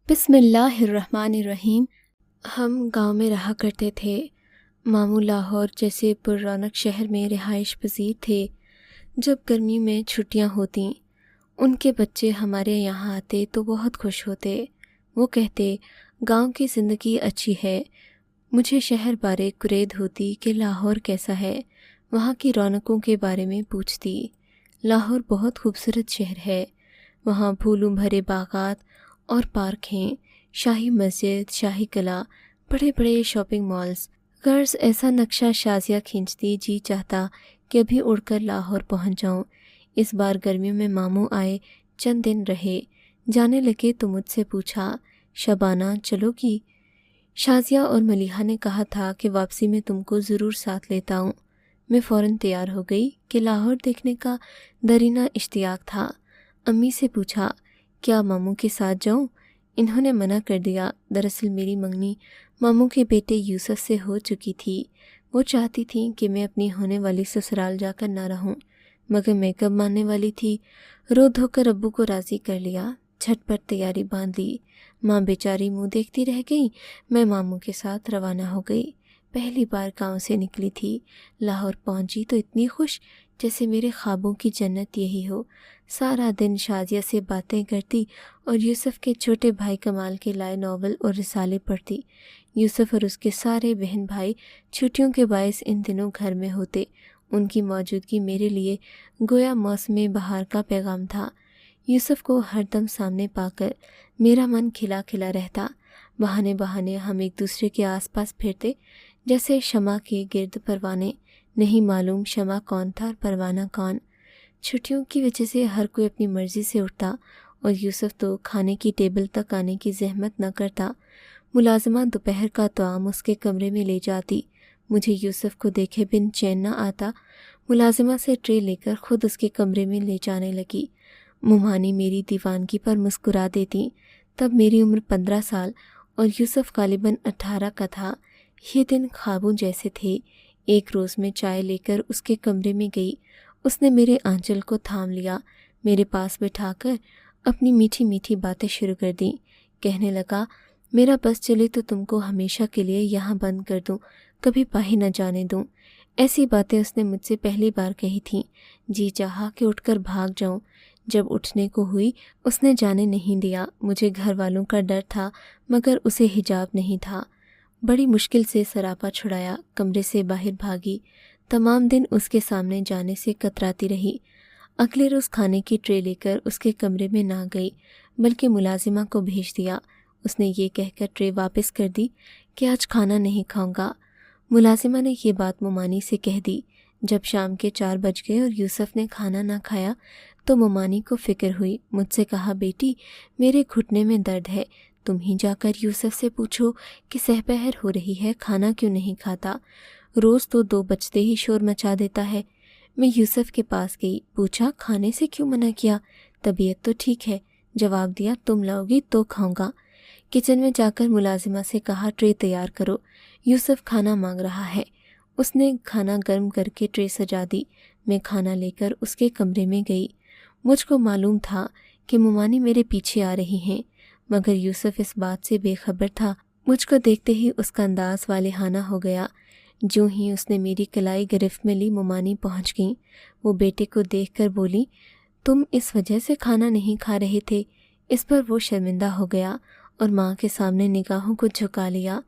بسم اللہ الرحمن الرحیم۔ ہم گاؤں میں رہا کرتے تھے۔ ماموں لاہور جیسے پر رونق شہر میں رہائش پذیر تھے۔ جب گرمی میں چھٹیاں ہوتیں ان کے بچے ہمارے یہاں آتے تو بہت خوش ہوتے۔ وہ کہتے گاؤں کی زندگی اچھی ہے۔ مجھے شہر بارے کرید ہوتی کہ لاہور کیسا ہے، وہاں کی رونقوں کے بارے میں پوچھتی۔ لاہور بہت خوبصورت شہر ہے۔ وہاں پھولوں بھرے باغات اور پارک ہیں، شاہی مسجد، شاہی قلعہ، بڑے بڑے شاپنگ مالز۔ غرض ایسا نقشہ شازیہ کھینچتی جی چاہتا کہ ابھی اڑ کر لاہور پہنچ جاؤں۔ اس بار گرمیوں میں ماموں آئے، چند دن رہے، جانے لگے تو مجھ سے پوچھا شبانہ چلو گی؟ شازیہ اور ملیحہ نے کہا تھا کہ واپسی میں تم کو ضرور ساتھ لیتا ہوں۔ میں فوراً تیار ہو گئی کہ لاہور دیکھنے کا درینہ اشتیاق تھا۔ امی سے پوچھا کیا ماموں کے ساتھ جاؤں؟ انہوں نے منع کر دیا۔ دراصل میری منگنی ماموں کے بیٹے یوسف سے ہو چکی تھی۔ وہ چاہتی تھیں کہ میں اپنی ہونے والی سسرال جا کر نہ رہوں، مگر میں کب ماننے والی تھی؟ رو دھو کر ابو کو راضی کر لیا، جھٹ پٹ تیاری باندھ لی۔ ماں بیچاری منہ دیکھتی رہ گئی۔ میں ماموں کے ساتھ روانہ ہو گئی۔ پہلی بار گاؤں سے نکلی تھی۔ لاہور پہنچی تو اتنی خوش جیسے میرے خوابوں کی جنت یہی ہو۔ سارا دن شازیہ سے باتیں کرتی اور یوسف کے چھوٹے بھائی کمال کے لائے ناول اور رسالے پڑھتی۔ یوسف اور اس کے سارے بہن بھائی چھٹیوں کے باعث ان دنوں گھر میں ہوتے۔ ان کی موجودگی میرے لیے گویا موسم بہار کا پیغام تھا۔ یوسف کو ہر دم سامنے پا کر میرا من کھلا کھلا رہتا۔ بہانے بہانے ہم ایک دوسرے کے آس پاس پھرتے جیسے شمع کے گرد پروانے۔ نہیں معلوم شمع کون تھا اور پروانہ کون۔ چھٹیوں کی وجہ سے ہر کوئی اپنی مرضی سے اٹھتا اور یوسف تو کھانے کی ٹیبل تک آنے کی زحمت نہ کرتا۔ ملازمہ دوپہر کا طعام اس کے کمرے میں لے جاتی۔ مجھے یوسف کو دیکھے بن چین نہ آتا۔ ملازمہ سے ٹرے لے کر خود اس کے کمرے میں لے جانے لگی۔ ممانی میری دیوانگی پر مسکرا دیتی۔ تب میری عمر 15 سال اور یوسف غالباً 18 کا تھا۔ یہ دن خوابوں جیسے تھے۔ ایک روز میں چائے لے کر اس کے کمرے میں گئی۔ اس نے میرے آنچل کو تھام لیا، میرے پاس بٹھا کر اپنی میٹھی میٹھی باتیں شروع کر دیں۔ کہنے لگا میرا بس چلے تو تم کو ہمیشہ کے لیے یہاں بند کر دوں، کبھی باہر نہ جانے دوں۔ ایسی باتیں اس نے مجھ سے پہلی بار کہی تھیں۔ جی چاہا کہ اٹھ کر بھاگ جاؤں۔ جب اٹھنے کو ہوئی اس نے جانے نہیں دیا۔ مجھے گھر والوں کا ڈر تھا مگر اسے حجاب نہیں تھا۔ بڑی مشکل سے سراپا چھڑایا، کمرے سے باہر بھاگی۔ تمام دن اس کے سامنے جانے سے کتراتی رہی۔ اگلے روز کھانے کی ٹرے لے کر اس کے کمرے میں نہ گئی بلکہ ملازمہ کو بھیج دیا۔ اس نے یہ کہہ کر ٹرے واپس کر دی کہ آج کھانا نہیں کھاؤں گا۔ ملازمہ نے یہ بات ممانی سے کہہ دی۔ جب شام کے 4 بج گئے اور یوسف نے کھانا نہ کھایا تو ممانی کو فکر ہوئی۔ مجھ سے کہا بیٹی میرے گھٹنے میں درد ہے، تم ہی جا کر یوسف سے پوچھو کہ سحپہر ہو رہی ہے، کھانا کیوں نہیں کھاتا؟ روز تو 2 بجتے ہی شور مچا دیتا ہے۔ میں یوسف کے پاس گئی، پوچھا کھانے سے کیوں منع کیا؟ طبیعت تو ٹھیک ہے، جواب دیا تم لاؤ گی تو کھاؤں گا۔ کچن میں جا کر ملازمہ سے کہا ٹرے تیار کرو، یوسف کھانا مانگ رہا ہے۔ اس نے کھانا گرم کر کے ٹرے سجا دی۔ میں کھانا لے کر اس کے کمرے میں گئی۔ مجھ کو معلوم تھا کہ ممانی میرے پیچھے آ رہی ہیں، مگر یوسف اس بات سے بے خبر تھا۔ مجھ کو دیکھتے ہی اس کا انداز والہانہ ہو گیا۔ جوں ہی اس نے میری کلائی گرفت میں لی ممانی پہنچ گئیں۔ وہ بیٹے کو دیکھ کر بولی تم اس وجہ سے کھانا نہیں کھا رہے تھے؟ اس پر وہ شرمندہ ہو گیا اور ماں کے سامنے نگاہوں کو جھکا لیا۔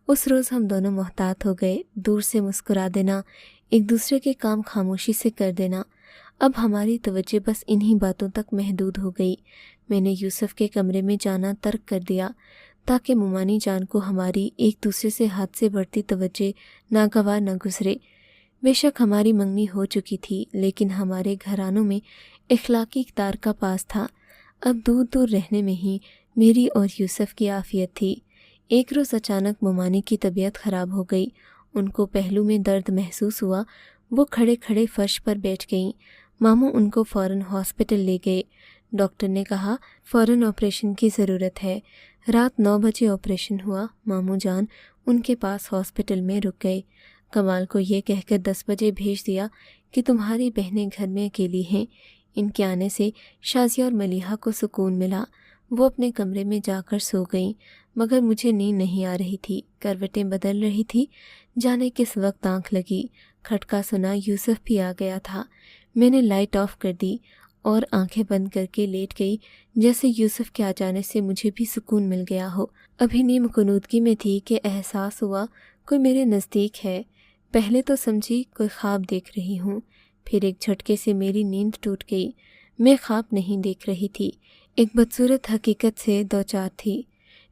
اس روز ہم دونوں محتاط ہو گئے، دور سے مسکرا دینا، ایک دوسرے کے کام خاموشی سے کر دینا۔ اب ہماری توجہ بس انہی باتوں تک محدود ہو گئی۔ میں نے یوسف کے کمرے میں جانا ترک کر دیا تاکہ ممانی جان کو ہماری ایک دوسرے سے حد سے بڑھتی توجہ ناگوار نہ گزرے۔ بے شک ہماری منگنی ہو چکی تھی لیکن ہمارے گھرانوں میں اخلاقی اقدار کا پاس تھا۔ اب دور دور رہنے میں ہی میری اور یوسف کی عافیت تھی۔ ایک روز اچانک ممانی کی طبیعت خراب ہو گئی۔ ان کو پہلو میں درد محسوس ہوا۔ وہ کھڑے کھڑے فرش پر بیٹھ گئیں۔ ماموں ان کو فوراً ہاسپٹل لے گئے۔ ڈاکٹر نے کہا فوراً آپریشن کی ضرورت ہے۔ رات 9 بجے آپریشن ہوا۔ ماموں جان ان کے پاس ہاسپٹل میں رک گئے۔ کمال کو یہ کہہ کر 10 بجے بھیج دیا کہ تمہاری بہنیں گھر میں اکیلی ہیں۔ ان کے آنے سے شازیہ اور ملیحہ کو سکون ملا۔ وہ اپنے کمرے میں جا کر سو گئیں، مگر مجھے نیند نہیں آ رہی تھی، کروٹیں بدل رہی تھی۔ جانے کس وقت آنکھ لگی، کھٹکا سنا، یوسف بھی آ گیا تھا۔ میں نے لائٹ آف کر دی اور آنکھیں بند کر کے لیٹ گئی، جیسے یوسف کے آ جانے سے مجھے بھی سکون مل گیا ہو۔ ابھی نیم کنودگی میں تھی کہ احساس ہوا کوئی میرے نزدیک ہے۔ پہلے تو سمجھی کوئی خواب دیکھ رہی ہوں، پھر ایک جھٹکے سے میری نیند ٹوٹ گئی۔ میں خواب نہیں دیکھ رہی تھی، ایک بدصورت حقیقت سے دوچار تھی۔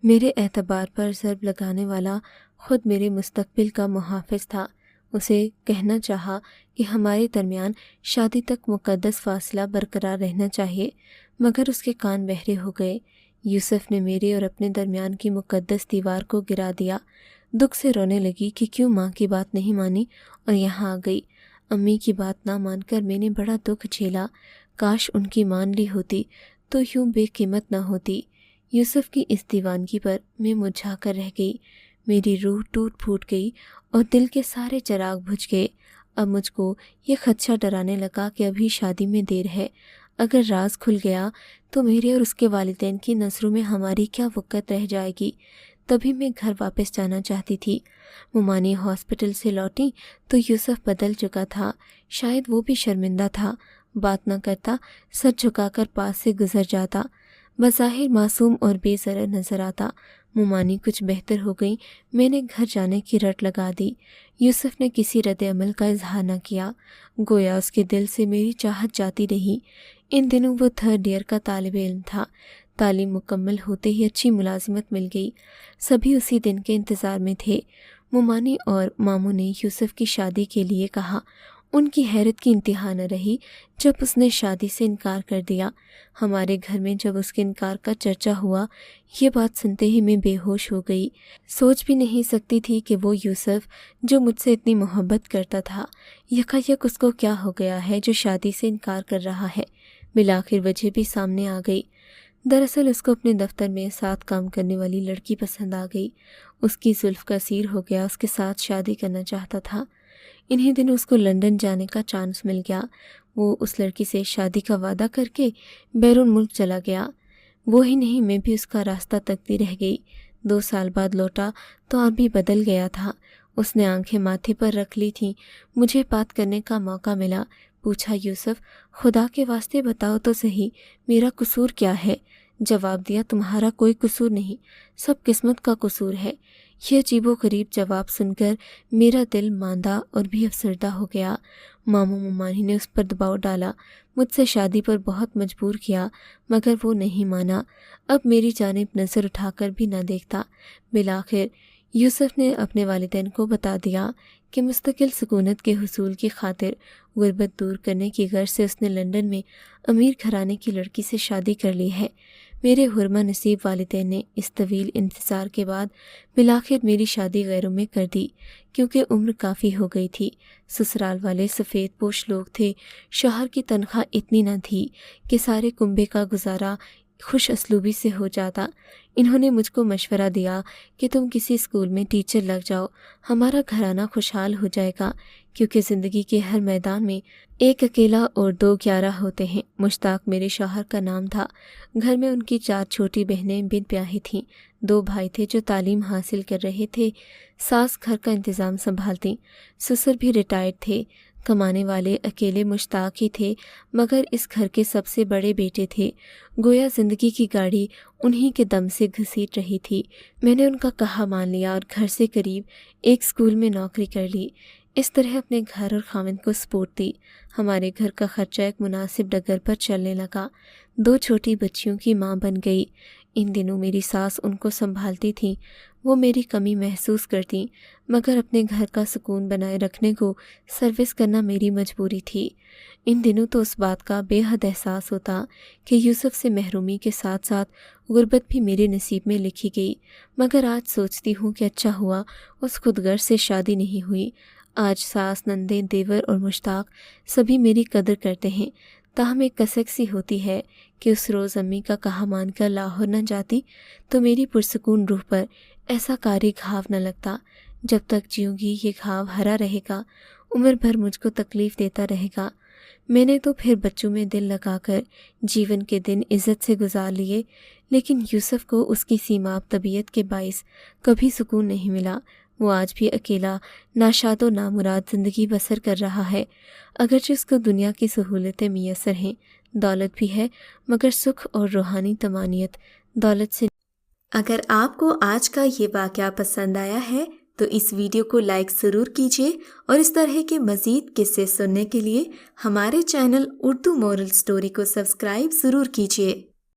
میرے اعتبار پر ضرب لگانے والا خود میرے مستقبل کا محافظ تھا۔ اسے کہنا چاہا کہ ہمارے درمیان شادی تک مقدس فاصلہ برقرار رہنا چاہیے، مگر اس کے کان بہرے ہو گئے۔ یوسف نے میرے اور اپنے درمیان کی مقدس دیوار کو گرا دیا۔ دکھ سے رونے لگی کہ کیوں ماں کی بات نہیں مانی اور یہاں آ گئی۔ امی کی بات نہ مان کر میں نے بڑا دکھ جھیلا، کاش ان کی مان لی ہوتی تو یوں بے قیمت نہ ہوتی۔ یوسف کی اس دیوانگی پر میں مرجھا کر رہ گئی، میری روح ٹوٹ پھوٹ گئی اور دل کے سارے چراغ بجھ گئے۔ اب مجھ کو یہ خدشہ ڈرانے لگا کہ ابھی شادی میں دیر ہے، اگر راز کھل گیا تو میرے اور اس کے والدین کی نظروں میں ہماری کیا وقت رہ جائے گی۔ تبھی میں گھر واپس جانا چاہتی تھی۔ ممانی ہاسپٹل سے لوٹی تو یوسف بدل چکا تھا، شاید وہ بھی شرمندہ تھا، بات نہ کرتا، سر جھکا کر پاس سے گزر جاتا، بظاہر معصوم اور بے ضرر نظر آتا۔ ممانی کچھ بہتر ہو گئی، میں نے گھر جانے کی رٹ لگا دی۔ یوسف نے کسی رد عمل کا اظہار نہ کیا، گویا اس کے دل سے میری چاہت جاتی رہی۔ ان دنوں وہ 3rd ایئر کا طالب علم تھا۔ تعلیم مکمل ہوتے ہی اچھی ملازمت مل گئی، سبھی اسی دن کے انتظار میں تھے۔ ممانی اور ماموں نے یوسف کی شادی کے لیے کہا۔ ان کی حیرت کی انتہا نہ رہی جب اس نے شادی سے انکار کر دیا۔ ہمارے گھر میں جب اس کے انکار کا چرچا ہوا، یہ بات سنتے ہی میں بے ہوش ہو گئی۔ سوچ بھی نہیں سکتی تھی کہ وہ یوسف جو مجھ سے اتنی محبت کرتا تھا، یکایک اس کو کیا ہو گیا ہے جو شادی سے انکار کر رہا ہے۔ بالآخر وجہ بھی سامنے آ گئی۔ دراصل اس کو اپنے دفتر میں ساتھ کام کرنے والی لڑکی پسند آ گئی، اس کی زلف کا اسیر ہو گیا، اس کے ساتھ شادی کرنا چاہتا تھا۔ انہی دنوں اس کو لندن جانے کا چانس مل گیا۔ وہ اس لڑکی سے شادی کا وعدہ کر کے بیرون ملک چلا گیا۔ وہی نہیں، میں بھی اس کا راستہ تکتی رہ گئی۔ 2 سال بعد لوٹا تو اور بھی بدل گیا تھا۔ اس نے آنکھیں ماتھے پر رکھ لی تھیں۔ مجھے بات کرنے کا موقع ملا۔ پوچھا، یوسف خدا کے واسطے بتاؤ تو صحیح، میرا قصور کیا ہے؟ جواب دیا، تمہارا کوئی قصور نہیں، سب قسمت کا قصور ہے۔ یہ عجیب و غریب جواب سن کر میرا دل ماندہ اور بھی افسردہ ہو گیا۔ ماموں ممانی نے اس پر دباؤ ڈالا، مجھ سے شادی پر بہت مجبور کیا، مگر وہ نہیں مانا۔ اب میری جانب نظر اٹھا کر بھی نہ دیکھتا۔ بالآخر یوسف نے اپنے والدین کو بتا دیا کہ مستقل سکونت کے حصول کی خاطر غربت دور کرنے کی غرض سے اس نے لندن میں امیر گھرانے کی لڑکی سے شادی کر لی ہے۔ میرے حرمہ نصیب والدین نے اس طویل انتظار کے بعد بالآخر میری شادی غیروں میں کر دی، کیونکہ عمر کافی ہو گئی تھی۔ سسرال والے سفید پوش لوگ تھے، شوہر کی تنخواہ اتنی نہ تھی کہ سارے کنبے کا گزارا خوش اسلوبی سے ہو جاتا۔ انہوں نے مجھ کو مشورہ دیا کہ تم کسی اسکول میں ٹیچر لگ جاؤ، ہمارا گھرانہ خوشحال ہو جائے گا، کیونکہ زندگی کے ہر میدان میں ایک اکیلا اور 2 11 ہوتے ہیں۔ مشتاق میرے شوہر کا نام تھا۔ گھر میں ان کی 4 چھوٹی بہنیں بن بیاہی تھیں، 2 بھائی تھے جو تعلیم حاصل کر رہے تھے، ساس گھر کا انتظام سنبھالتی، سسر بھی ریٹائرڈ تھے۔ کمانے والے اکیلے مشتاق ہی تھے، مگر اس گھر کے سب سے بڑے بیٹے تھے، گویا زندگی کی گاڑی انہی کے دم سے گھسیٹ رہی تھی۔ میں نے ان کا کہا مان لیا اور گھر سے قریب ایک اسکول میں نوکری کر لی۔ اس طرح اپنے گھر اور خاوند کو سپورٹ دی۔ ہمارے گھر کا خرچہ ایک مناسب ڈگر پر چلنے لگا۔ 2 چھوٹی بچیوں کی ماں بن گئی۔ ان دنوں میری ساس ان کو سنبھالتی تھیں۔ وہ میری کمی محسوس کرتی، مگر اپنے گھر کا سکون بنائے رکھنے کو سروس کرنا میری مجبوری تھی۔ ان دنوں تو اس بات کا بے حد احساس ہوتا کہ یوسف سے محرومی کے ساتھ ساتھ غربت بھی میرے نصیب میں لکھی گئی، مگر آج سوچتی ہوں کہ اچھا ہوا اس خود غرض سے شادی نہیں ہوئی۔ آج ساس، نندیں، دیور اور مشتاق سبھی میری قدر کرتے ہیں، تاہم ایک کسک سی ہوتی ہے کہ اس روز امی کا کہا مان کر لاہور نہ جاتی تو میری پرسکون روح پر ایسا کاری گھاو نہ لگتا۔ جب تک جیوں گی یہ گھاو ہرا رہے گا، عمر بھر مجھ کو تکلیف دیتا رہے گا۔ میں نے تو پھر بچوں میں دل لگا کر جیون کے دن عزت سے گزار لیے، لیکن یوسف کو اس کی سیماب طبیعت کے باعث کبھی سکون نہیں ملا۔ وہ آج بھی اکیلا، ناشاد و نامراد زندگی بسر کر رہا ہے، اگرچہ اس کو دنیا کی سہولتیں میسر ہیں، دولت بھی ہے، مگر سکھ اور روحانی طمانینت دولت سے۔ اگر آپ کو آج کا یہ واقعہ پسند آیا ہے تو اس ویڈیو کو لائک ضرور کیجیے، اور اس طرح کے مزید قصے سننے کے لیے ہمارے چینل اردو مورل سٹوری کو سبسکرائب ضرور کیجیے۔